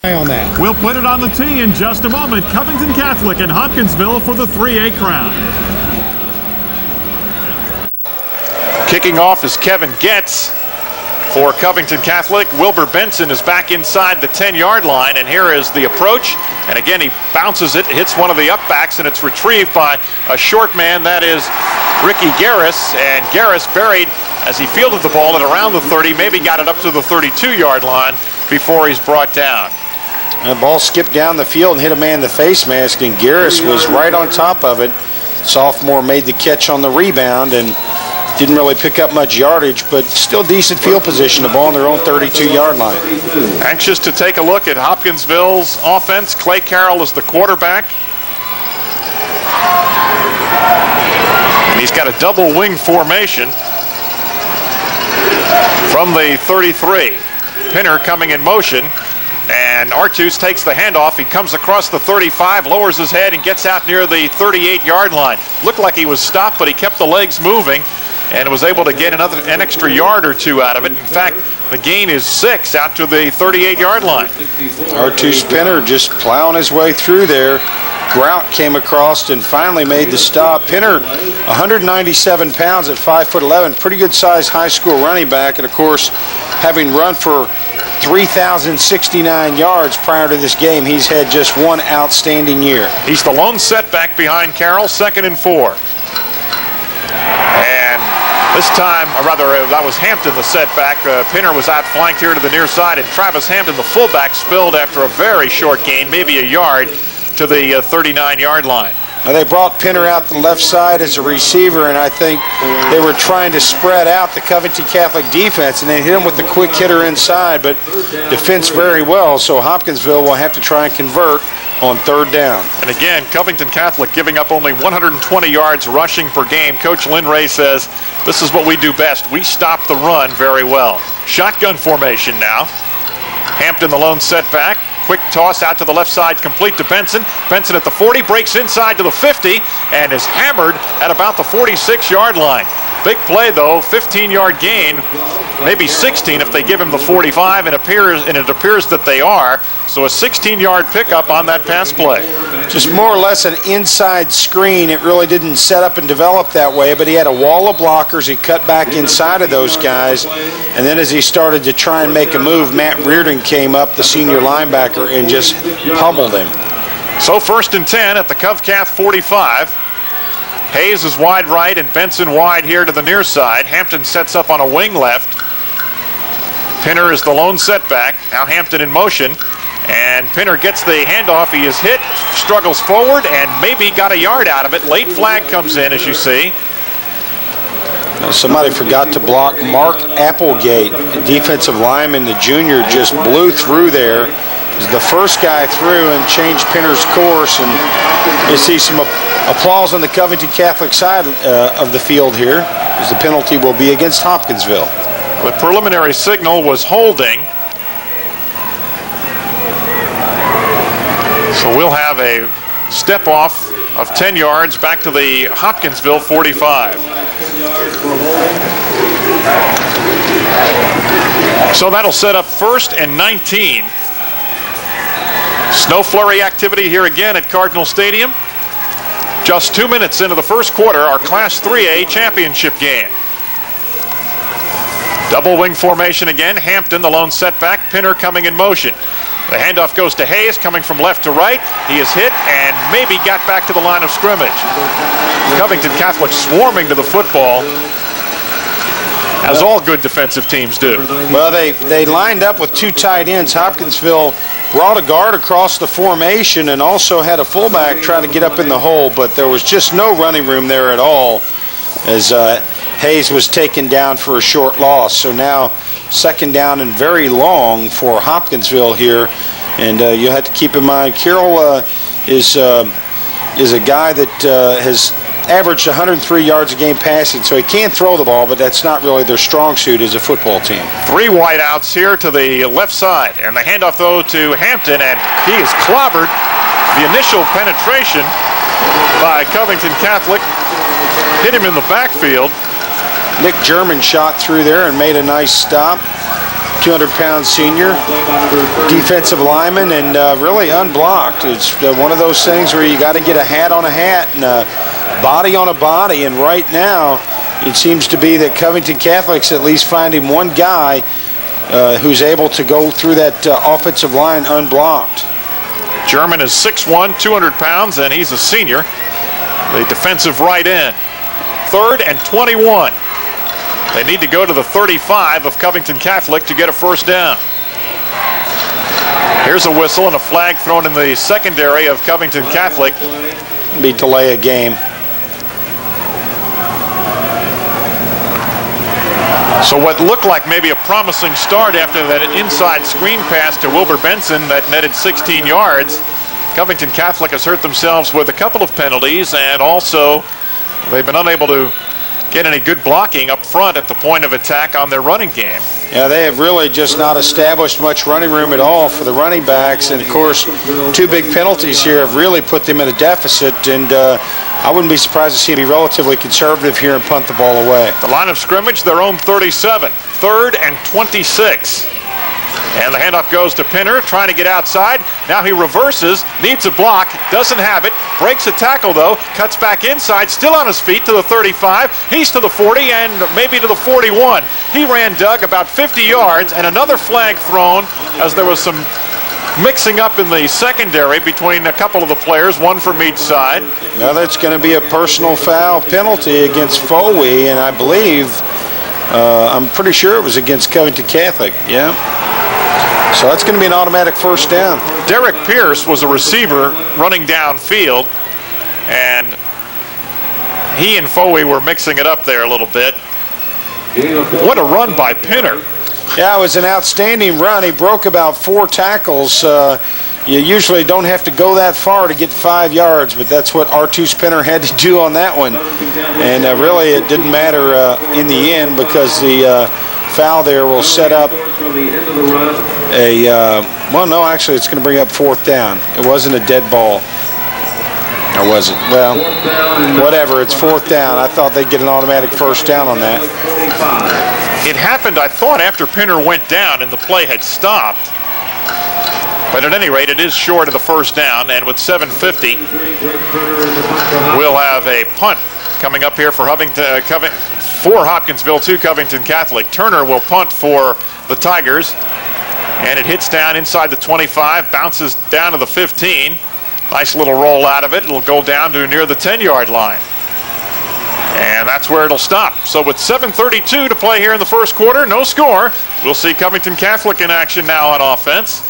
On that. We'll put it on the tee in just a moment. Covington Catholic and Hopkinsville for the 3A crown. Kicking off is Kevin Getz for Covington Catholic. Wilbur Benson is back inside the 10-yard line, and here is the approach. And again, he bounces it, hits one of the upbacks, and it's retrieved by a short man. That is Ricky Garris, and Garris buried as he fielded the ball at around the 30, maybe got it up to the 32-yard line before he's brought down. The ball skipped down the field and hit a man in the face mask, and Garris was right on top of it. Sophomore made the catch on the rebound and didn't really pick up much yardage, but still decent field position. The ball on their own 32-yard line. Anxious to take a look at Hopkinsville's offense. Clay Carroll is the quarterback. And he's got a double wing formation from the 33. Pinner coming in motion. And Artus takes the handoff. He comes across the 35, lowers his head, and gets out near the 38-yard line. Looked like he was stopped, but he kept the legs moving and was able to get an extra yard or two out of it. In fact, the gain is 6 out to the 38-yard line. Artus Pinner just plowing his way through there. Grout came across and finally made the stop. Pinner, 197 pounds at 5'11", pretty good size high school running back, and of course, having run for 3,069 yards prior to this game, he's had just one outstanding year. He's the lone setback behind Carroll, 2nd and 4. And this time, or rather, that was Hampton the setback. Pinner was outflanked here to the near side, and Travis Hampton, the fullback, spilled after a very short gain, maybe a yard, to the 39-yard line. Now they brought Pinner out the left side as a receiver, and I think they were trying to spread out the Covington Catholic defense, and they hit him with the quick hitter inside, but defense very well, so Hopkinsville will have to try and convert on 3rd down. And again, Covington Catholic giving up only 120 yards rushing per game. Coach Lynn Ray says, this is what we do best. We stop the run very well. Shotgun formation now. Hampton the lone setback. Quick toss out to the left side, complete to Benson. Benson at the 40, breaks inside to the 50, and is hammered at about the 46-yard line. Big play, though, 15-yard gain, maybe 16 if they give him the 45, and it appears that they are. So a 16-yard pickup on that pass play. Just more or less an inside screen. It really didn't set up and develop that way, but he had a wall of blockers. He cut back inside of those guys, and then as he started to try and make a move, Matt Reardon came up, the senior linebacker, and just pummeled him. So 1st and 10 at the Covcath 45. Hayes is wide right and Benson wide here to the near side. Hampton sets up on a wing left. Pinner is the lone setback. Now Hampton in motion. And Pinner gets the handoff. He is hit, struggles forward, and maybe got a yard out of it. Late flag comes in, as you see. Somebody forgot to block Mark Applegate, defensive lineman, the junior, just blew through there. He's the first guy through and changed Pinner's course, and you see some applause on the Covington Catholic side of the field here, as the penalty will be against Hopkinsville. The preliminary signal was holding. So we'll have a step off of 10 yards back to the Hopkinsville 45. So that'll set up 1st and 19. Snow flurry activity here again at Cardinal Stadium. Just 2 minutes into the first quarter, our Class 3A championship game. Double wing formation again. Hampton, the lone setback. Pinner coming in motion. The handoff goes to Hayes, coming from left to right. He is hit and maybe got back to the line of scrimmage. Covington Catholic swarming to the football, as all good defensive teams do. Well, they lined up with 2 tight ends. Hopkinsville brought a guard across the formation and also had a fullback try to get up in the hole, but there was just no running room there at all as Hayes was taken down for a short loss. So now 2nd down and very long for Hopkinsville here, and you have to keep in mind Carroll is a guy that has averaged 103 yards a game passing, so he can throw the ball, but that's not really their strong suit as a football team. 3 wideouts here to the left side, and the handoff though to Hampton, and he is clobbered. The initial penetration by Covington Catholic hit him in the backfield. Nick German shot through there and made a nice stop. 200-pound senior defensive lineman, and really unblocked. It's one of those things where you got to get a hat on a hat and a body on a body, and right now it seems to be that Covington Catholic's at least finding one guy who's able to go through that offensive line unblocked. German is 6'1", 200 pounds, and he's a senior. The defensive right end. 3rd and 21. They need to go to the 35 of Covington Catholic to get a first down. Here's a whistle and a flag thrown in the secondary of Covington Catholic. Be delay a game. So what looked like maybe a promising start after that inside screen pass to Wilbur Benson that netted 16 yards. Covington Catholic has hurt themselves with a couple of penalties, and also they've been unable to get any good blocking up front at the point of attack on their running game. Yeah, they have really just not established much running room at all for the running backs, and of course 2 big penalties here have really put them in a deficit, and I wouldn't be surprised to see them be relatively conservative here and punt the ball away. The line of scrimmage, their own 37, 3rd and 26. And the handoff goes to Pinner, trying to get outside. Now he reverses, needs a block, doesn't have it, breaks a tackle though, cuts back inside, still on his feet to the 35. He's to the 40 and maybe to the 41. He ran Doug about 50 yards, and another flag thrown as there was some mixing up in the secondary between a couple of the players, one from each side. Now that's going to be a personal foul penalty against Foley, and I believe, I'm pretty sure it was against Covington Catholic, yeah. So that's going to be an automatic first down. Derek Pierce was a receiver running downfield, and he and Foley were mixing it up there a little bit. What a run by Pinner. Yeah, it was an outstanding run. He broke about 4 tackles. You usually don't have to go that far to get 5 yards, but that's what R2 Spinner had to do on that one. And really it didn't matter in the end, because the foul there will set up a, well, no, actually it's going to bring up 4th down. It wasn't a dead ball. Or was it? Well, whatever, it's 4th down. I thought they'd get an automatic first down on that. It happened, I thought, after Pinner went down and the play had stopped. But at any rate, it is short of the first down, and with 7:50, we'll have a punt coming up here for Hopkinsville to Covington Catholic. Turner will punt for the Tigers, and it hits down inside the 25, bounces down to the 15. Nice little roll out of it. It'll go down to near the 10-yard line. And that's where it'll stop. So with 7:32 to play here in the first quarter, no score. We'll see Covington Catholic in action now on offense.